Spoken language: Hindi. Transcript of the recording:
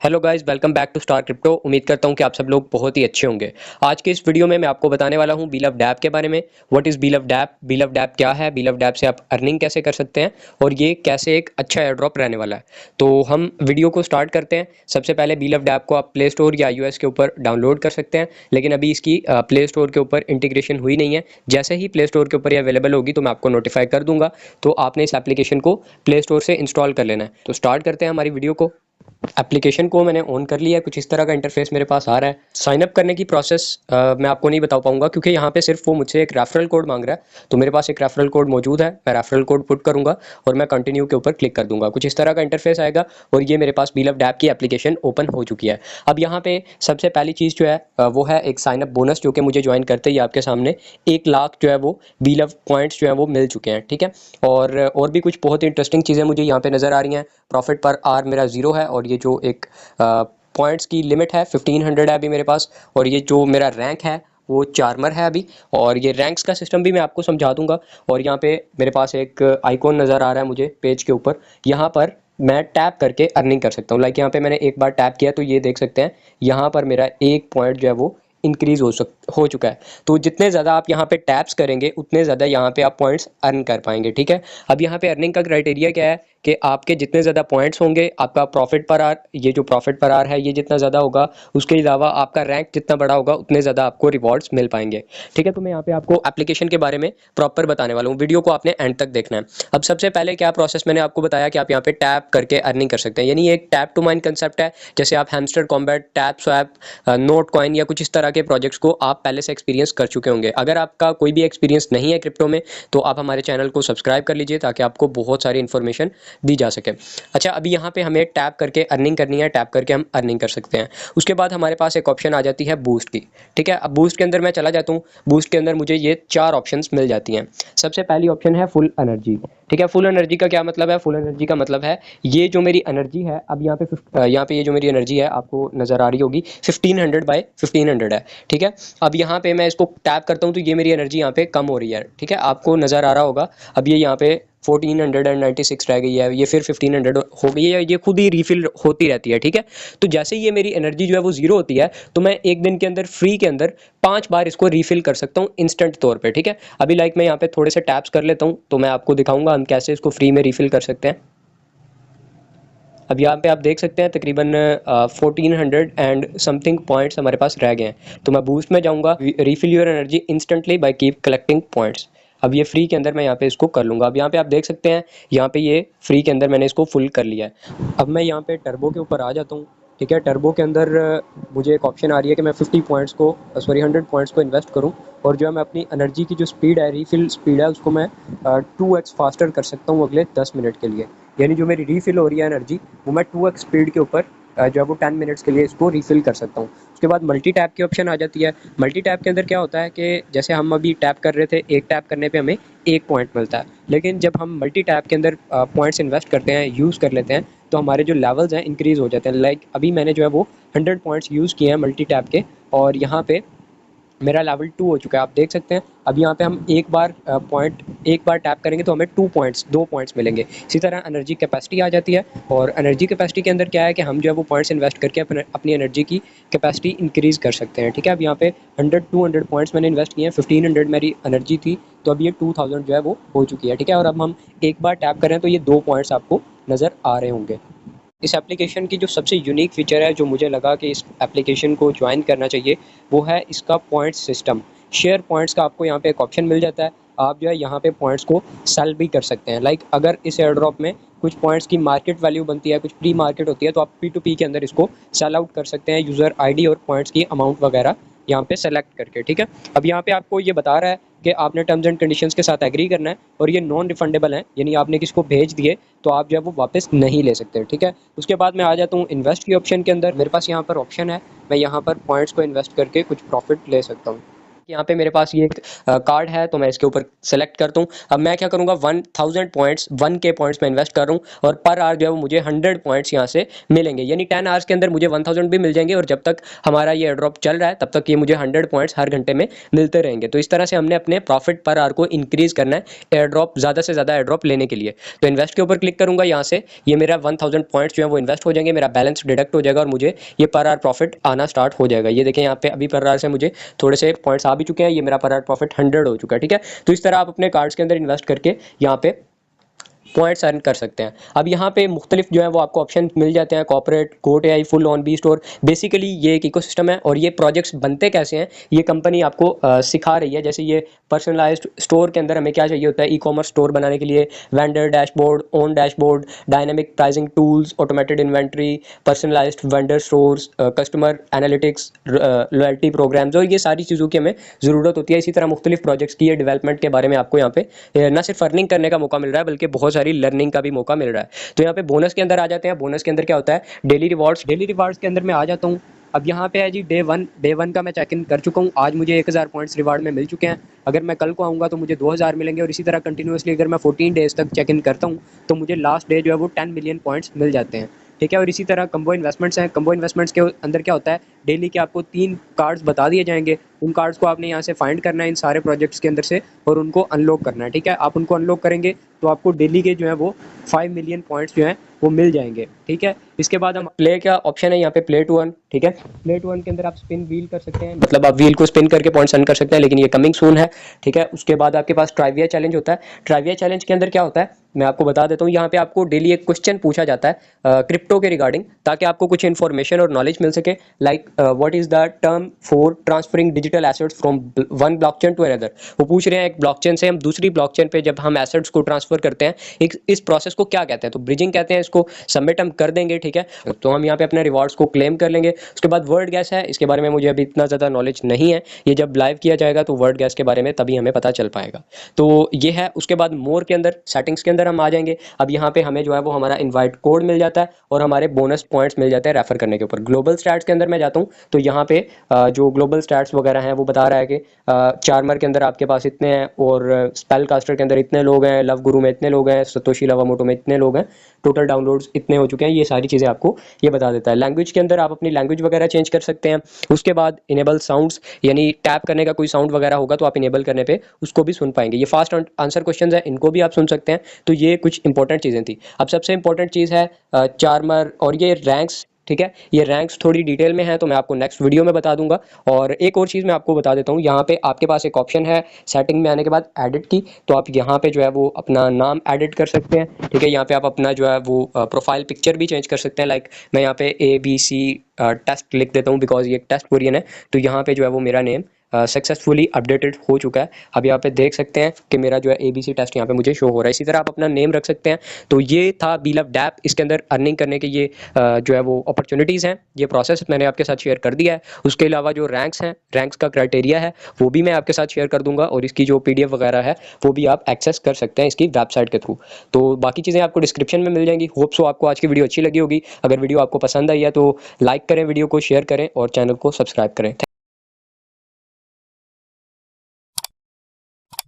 Hello guys, welcome back to star crypto. उम्मीद करता हूं कि आप सब लोग बहुत ही अच्छे होंगे। आज के इस वीडियो में मैं आपको बताने वाला हूं बीलव डैप के बारे में। व्हाट इज़ बीलव डैप, बीलव डैप क्या है, बीलव डैप से आप अर्निंग कैसे कर सकते हैं और ये कैसे एक अच्छा एयर ड्रॉप रहने वाला है। तो हम वीडियो को स्टार्ट करते हैं। सबसे पहले बीलव डैप को आप प्ले स्टोर या iOS के ऊपर डाउनलोड कर सकते हैं, लेकिन अभी इसकी प्ले स्टोर के ऊपर इंटीग्रेशन हुई नहीं है। जैसे ही प्ले स्टोर के ऊपर ये अवेलेबल होगी तो मैं आपको नोटिफाई कर दूंगा। तो आपने इस एप्लीकेशन को प्ले स्टोर से इंस्टॉल कर लेना है। तो स्टार्ट करते हैं हमारी वीडियो को। एप्लीकेशन को मैंने ऑन कर लिया है, कुछ इस तरह का इंटरफेस मेरे पास आ रहा है। साइन अप करने की प्रोसेस मैं आपको नहीं बता पाऊंगा क्योंकि यहाँ पे सिर्फ वो मुझसे एक रेफरल कोड मांग रहा है। तो मेरे पास एक रेफरल कोड मौजूद है, मैं रेफरल कोड पुट करूंगा और मैं कंटिन्यू के ऊपर क्लिक कर दूंगा। कुछ इस तरह का इंटरफेस आएगा और ये मेरे पास बीलव डैप की एप्लीकेशन ओपन हो चुकी है। अब यहाँ पे सबसे पहली चीज़ जो है वो है एक साइन अप बोनस, जो कि मुझे ज्वाइन करते ही आपके सामने 1 लाख जो है वो बीलव पॉइंट्स जो है वो मिल चुके हैं। ठीक है, और भी कुछ बहुत इंटरेस्टिंग चीज़ें मुझे यहाँ पे नज़र आ रही हैं। प्रॉफिट पर आर मेरा 0 है और ये जो एक पॉइंट्स की लिमिट है 1500 है अभी मेरे पास। और ये जो मेरा रैंक है वो चार्मर है अभी। और ये रैंक्स का सिस्टम भी मैं आपको समझा दूंगा। और यहाँ पे मेरे पास एक आइकॉन नज़र आ रहा है मुझे पेज के ऊपर, यहाँ पर मैं टैप करके अर्निंग कर सकता हूँ। लाइक यहाँ पे मैंने एक बार टैप किया तो ये देख सकते हैं यहाँ पर मेरा 1 पॉइंट जो है वो इंक्रीज हो चुका है। तो जितने ज़्यादा आप यहाँ पे टैप्स करेंगे उतने ज़्यादा यहाँ पे आप पॉइंट्स अर्न कर पाएंगे। ठीक है, अब यहाँ पे अर्निंग का क्राइटेरिया क्या है कि आपके जितने ज़्यादा पॉइंट्स होंगे, आपका प्रॉफिट पर आर, ये जो प्रॉफिट पर आर है ये जितना ज़्यादा होगा, उसके अलावा आपका रैंक जितना बड़ा होगा उतने ज़्यादा आपको रिवॉर्ड्स मिल पाएंगे। ठीक है, तो मैं यहाँ पे आपको एप्लीकेशन के बारे में प्रॉपर बताने वाला हूँ। वीडियो को आपने एंड तक देखना है। अब सबसे पहले क्या प्रोसेस मैंने आपको बताया कि आप यहाँ पे टैप करके अर्निंग कर सकते हैं, यानी ये एक टैप टू माइन कंसेप्ट है। जैसे आप hamster combat, tap swap, note coin या कुछ इस तरह के प्रोजेक्ट्स को आप पहले से एक्सपीरियंस कर चुके होंगे। अगर आपका कोई भी एक्सपीरियंस नहीं है क्रिप्टो में तो आप हमारे चैनल को सब्सक्राइब कर लीजिए ताकि आपको बहुत सारी इन्फॉर्मेशन दी जा सके। अच्छा, अभी यहाँ पे हमें टैप करके अर्निंग करनी है, टैप करके हम अर्निंग कर सकते हैं। उसके बाद हमारे पास एक ऑप्शन आ जाती है बूस्ट की। ठीक है, अब बूस्ट के अंदर मैं चला जाता हूँ। बूस्ट के अंदर मुझे ये 4 ऑप्शंस मिल जाती हैं। सबसे पहली ऑप्शन है फुल एनर्जी। ठीक है, फुल एनर्जी का क्या मतलब है? फुल एनर्जी का मतलब है ये जो मेरी एनर्जी है, अब यहाँ पे ये जो मेरी एनर्जी है आपको नज़र आ रही होगी 1500 बाई 1500 है। ठीक है, अब यहाँ पे मैं इसको टैप करता हूँ तो ये मेरी एनर्जी यहाँ पे कम हो रही है। ठीक है, आपको नज़र आ रहा होगा अब ये यहाँ पे 1496 रह गई है, ये फिर 1500 हो गई है, ये खुद ही रिफिल होती रहती है। ठीक है, तो जैसे ही ये मेरी एनर्जी जो है वो 0 होती है तो मैं एक दिन के अंदर फ्री के अंदर 5 बार इसको रिफिल कर सकता हूँ इंस्टेंट तौर पे। ठीक है, अभी लाइक मैं यहाँ पे थोड़े से टैप्स कर लेता हूँ तो मैं आपको दिखाऊंगा हम कैसे इसको फ्री में रिफिल कर सकते हैं। अब यहाँ पे आप देख सकते हैं तकरीबन 1400 एंड समथिंग पॉइंट्स हमारे पास रह गए हैं। तो मैं बूस्ट में जाऊँगा, refill your energy instantly by keep collecting points. अब ये फ्री के अंदर मैं यहाँ पे इसको कर लूँगा। अब यहाँ पे आप देख सकते हैं यहाँ पे ये फ्री के अंदर मैंने इसको फुल कर लिया है। अब मैं यहाँ पे टर्बो के ऊपर आ जाता हूँ। ठीक है, टर्बो के अंदर मुझे एक ऑप्शन आ रही है कि मैं 50 पॉइंट्स को 100 पॉइंट्स को इन्वेस्ट करूँ और जो है मैं अपनी एनर्जी की जो स्पीड है, रिफिल स्पीड है, उसको मैं 2x फास्टर कर सकता हूँ अगले 10 मिनट के लिए। यानी जो मेरी रिफिल हो रही है एनर्जी वो मैं 2x स्पीड के ऊपर जो है वो 10 मिनट्स के लिए इसको रिफिल कर सकता हूँ। उसके बाद मल्टी टैप की ऑप्शन आ जाती है। मल्टी टैप के अंदर क्या होता है कि जैसे हम अभी टैप कर रहे थे, एक टैप करने पे हमें 1 पॉइंट मिलता है, लेकिन जब हम मल्टी टैप के अंदर पॉइंट्स इन्वेस्ट करते हैं, यूज़ कर लेते हैं, तो हमारे जो लेवल्स हैं इंक्रीज़ हो जाते हैं। लाइक अभी मैंने जो है वो 100 पॉइंट्स यूज़ किए हैं मल्टी टैप के और यहाँ पे मेरा लेवल 2 हो चुका है, आप देख सकते हैं। अब यहाँ पे हम एक बार टैप करेंगे तो हमें 2 पॉइंट्स मिलेंगे। इसी तरह एनर्जी कैपेसिटी आ जाती है और एनर्जी कैपेसिटी के अंदर क्या है कि हम जो है वो पॉइंट्स इन्वेस्ट करके अपनी एनर्जी की कैपेसिटी इंक्रीज़ कर सकते हैं। ठीक है, अब यहाँ पे 100-200 पॉइंट्स मैंने इन्वेस्ट किए हैं, 1500 मेरी एनर्जी थी, तो अब ये 2000 जो है वो हो चुकी है। ठीक है, और अब हम एक बार टैप करें तो ये 2 पॉइंट्स आपको नज़र आ रहे होंगे। इस एप्लीकेशन की जो सबसे यूनिक फीचर है, जो मुझे लगा कि इस एप्लीकेशन को ज्वाइन करना चाहिए, वो है इसका पॉइंट सिस्टम। शेयर पॉइंट्स का आपको यहाँ पे एक ऑप्शन मिल जाता है। आप जो है यहाँ पे पॉइंट्स को सेल भी कर सकते हैं। लाइक अगर इस एयर ड्रॉप में कुछ पॉइंट्स की मार्केट वैल्यू बनती है, कुछ प्री मार्केट होती है, तो आप P2P के अंदर इसको सेल आउट कर सकते हैं यूज़र आईडी और पॉइंट्स की अमाउंट वगैरह यहाँ पे सेलेक्ट करके। ठीक है, अब यहाँ पे आपको ये बता रहा है कि आपने टर्म्स एंड कंडीशंस के साथ एग्री करना है और ये नॉन रिफंडेबल है, यानी आपने किसी को भेज दिए तो आप जो है वो वापस नहीं ले सकते। ठीक है, उसके बाद मैं आ जाता हूँ इन्वेस्ट की ऑप्शन के अंदर। मेरे पास यहाँ पर ऑप्शन है, मैं यहाँ पर पॉइंट्स को इन्वेस्ट करके कुछ प्रॉफिट ले सकता हूँ। कि यहाँ पे मेरे पास ये कार्ड है, तो मैं इसके ऊपर सेलेक्ट करता हूँ। अब मैं क्या करूँगा, 1000 पॉइंट्स 1K पॉइंट्स में इन्वेस्ट कर रहा हूँ और पर आवर जो है वो मुझे 100 पॉइंट्स यहाँ से मिलेंगे, यानी 10 आवर्स के अंदर मुझे 1000 भी मिल जाएंगे और जब तक हमारा ये एयरड्रॉप चल रहा है तब तक ये मुझे 100 पॉइंट्स हर घंटे में मिलते रहेंगे। तो इस तरह से हमने अपने प्रॉफिट पर आवर को इंक्रीज करना है एयरड्रॉप, ज़्यादा से ज़्यादा एयरड्रॉप लेने के लिए। तो इन्वेस्ट के ऊपर क्लिक करूँगा, यहाँ से ये मेरा 1000 पॉइंट्स जो है वो इन्वेस्ट हो जाएंगे, मेरा बैलेंस डिडक्ट हो जाएगा और मुझे ये पर आवर प्रॉफिट आना स्टार्ट हो जाएगा। ये देखें यहाँ पे अभी पर आवर से मुझे थोड़े से पॉइंट्स आ भी चुके हैं, ये मेरा पर आवर प्रॉफिट 100 हो चुका है। ठीक है, तो इस तरह आप अपने कार्ड्स के अंदर इन्वेस्ट करके यहाँ पे पॉइंट्स अर्न कर सकते हैं। अब यहाँ पे मुख्तलिफ जो है वो आपको ऑप्शन मिल जाते हैं, corporate, goat AI, full on B store. Basically ये एक इकोसिस्टम है और ये प्रोजेक्ट्स बनते कैसे हैं ये कंपनी आपको सिखा रही है। जैसे ये पर्सनलाइज्ड स्टोर के अंदर हमें क्या चाहिए होता है, ई कॉमर्स स्टोर बनाने के लिए vendor dashboard, own dashboard, dynamic pricing tools, automated inventory, personalised vendor stores, customer analytics, loyalty programs, और ये सारी चीज़ों की हमें ज़रूरत होती है। इसी तरह मुख्तलिफ प्रोजेक्ट्स की डेवलपमेंट के बारे में आपको यहाँ पे न सिर्फ अर्निंग करने का मौका मिल रहा है बल्कि बहुत सारी लर्निंग का भी मौका मिल रहा है। तो यहाँ पे बोनस के अंदर आ जाते हैं। बोनस के अंदर क्या होता है, डेली रिवॉर्ड्स। डेली रिवॉर्ड्स के अंदर मैं आ जाता हूँ। अब यहाँ पे है जी डे वन का मैं चेक इन कर चुका हूँ। आज मुझे 1000 पॉइंट्स रिवार्ड में मिल चुके हैं। अगर मैं कल को आऊँगा तो मुझे 2000 मिलेंगे और इसी तरह कंटिन्यूसली अगर मैं 14 डेज तक चेक इन करता हूँ तो मुझे लास्ट डे जो है वो 10 मिलियन पॉइंट्स मिल जाते हैं। ठीक है, और इसी तरह कम्बो इन्वेस्टमेंट्स हैं। कम्बो इन्वेस्टमेंट्स के अंदर क्या होता है, डेली के आपको 3 कार्ड्स बता दिए जाएंगे। उन कार्ड्स को आपने यहाँ से फाइंड करना है इन सारे प्रोजेक्ट्स के अंदर से और उनको अनलॉक करना है। ठीक है, आप उनको अनलॉक करेंगे तो आपको डेली के जो है वो 5 मिलियन पॉइंट्स जो हैं वो मिल जाएंगे। ठीक है, इसके बाद हम प्ले का ऑप्शन है यहाँ पे, प्ले टू अर्न। ठीक है, प्ले टू अर्न के अंदर आप स्पिन व्हील कर सकते हैं, मतलब आप व्हील को स्पिन करके पॉइंट्स अर्न कर सकते हैं, लेकिन ये कमिंग सून है। ठीक है, उसके बाद आपके पास ट्राइविया चैलेंज होता है। ट्राइविया चैलेंज के अंदर क्या होता है मैं आपको बता देता हूँ। यहाँ पे आपको डेली एक क्वेश्चन पूछा जाता है क्रिप्टो के रिगार्डिंग, ताकि आपको कुछ इन्फॉर्मेशन और नॉलेज मिल सके। Like what is the term for transferring digital assets from one blockchain to another. वो पूछ रहे हैं एक ब्लॉकचेन से हम दूसरी ब्लॉकचेन पे जब हम एसेट्स को ट्रांसफर करते हैं, एक इस प्रोसेस को क्या कहते हैं, तो ब्रिजिंग कहते हैं इसको। सबमिट हम कर देंगे। ठीक है, तो हम यहाँ पे अपने रिवॉर्ड्स को क्लेम कर लेंगे। उसके बाद वर्ड गैस है, इसके बारे में मुझे अभी इतना ज़्यादा नॉलेज नहीं है, ये जब लाइव किया जाएगा तो वर्ड गैस के बारे में तभी हमें पता चल पाएगा। तो ये है। उसके बाद मोर के अंदर, सेटिंग्स के अंदर हम आ जाएंगे। अब यहाँ पे हमें जो है वो हमारा इनवाइट कोड मिल जाता है और हमारे बोनस पॉइंट्स मिल जाते हैं रेफर करने के ऊपर। ग्लोबल स्टैट्स के अंदर मैं जाता हूँ तो यहाँ पे जो ग्लोबल स्टैट्स वगैरह हैं वो बता रहा है कि चार्मर के अंदर आपके पास इतने हैं और स्पेल कास्टर के अंदर इतने लोग हैं, लव गुरु में इतने लोग हैं, सतोशी लवामोटो में इतने लोग हैं, टोटल डाउनलोड्स इतने हो चुके हैं। ये सारी चीज़ें आपको ये बता देता है। लैंग्वेज के अंदर आप अपनी लैंग्वेज वगैरह चेंज कर सकते हैं। उसके बाद इनेबल साउंड्स, यानी टैप करने का कोई साउंड वगैरह होगा तो आप इनेबल करने पे उसको भी सुन पाएंगे। ये फास्ट आंसर क्वेश्चंस हैं, इनको भी आप सुन सकते हैं। तो ये कुछ इंपॉर्टेंट चीज़ें थी। अब सबसे इंपॉर्टेंट चीज़ है चार्मर और ये रैंक्स। ठीक है, ये रैंक्स थोड़ी डिटेल में है तो मैं आपको नेक्स्ट वीडियो में बता दूंगा। और एक और चीज़ मैं आपको बता देता हूँ, यहाँ पे आपके पास एक ऑप्शन है सेटिंग में आने के बाद एडिट की, तो आप यहाँ पे जो है वो अपना नाम एडिट कर सकते हैं। ठीक है, यहाँ पे आप अपना जो है वो प्रोफाइल पिक्चर भी चेंज कर सकते हैं। लाइक मैं यहाँ पे ABC टेस्ट लिख देता हूँ बिकॉज ये एक टेस्ट कोरियन है। तो यहाँ पे जो है वो मेरा नेम सक्सेसफुली अपडेटेड हो चुका है। अब यहाँ पे देख सकते हैं कि मेरा जो है ABC टेस्ट यहाँ पे मुझे शो हो रहा है। इसी तरह आप अपना नेम रख सकते हैं। तो ये था बीलव डैप। इसके अंदर अर्निंग करने के ये जो है वो अपॉर्चुनिटीज़ हैं, ये प्रोसेस मैंने आपके साथ शेयर कर दिया है। उसके अलावा जो रैंक्स हैं, रैंक्स का क्राइटेरिया है वो भी मैं आपके साथ शेयर कर दूंगा और इसकी जो PDF वगैरह है वो भी आप एक्सेस कर सकते हैं इसकी वेबसाइट के थ्रू। तो बाकी चीज़ें आपको डिस्क्रिप्शन में मिल जाएंगी। होप सो आपको आज की वीडियो अच्छी लगी होगी। अगर वीडियो आपको पसंद आई है तो लाइक करें, वीडियो को शेयर करें और चैनल को सब्सक्राइब करें।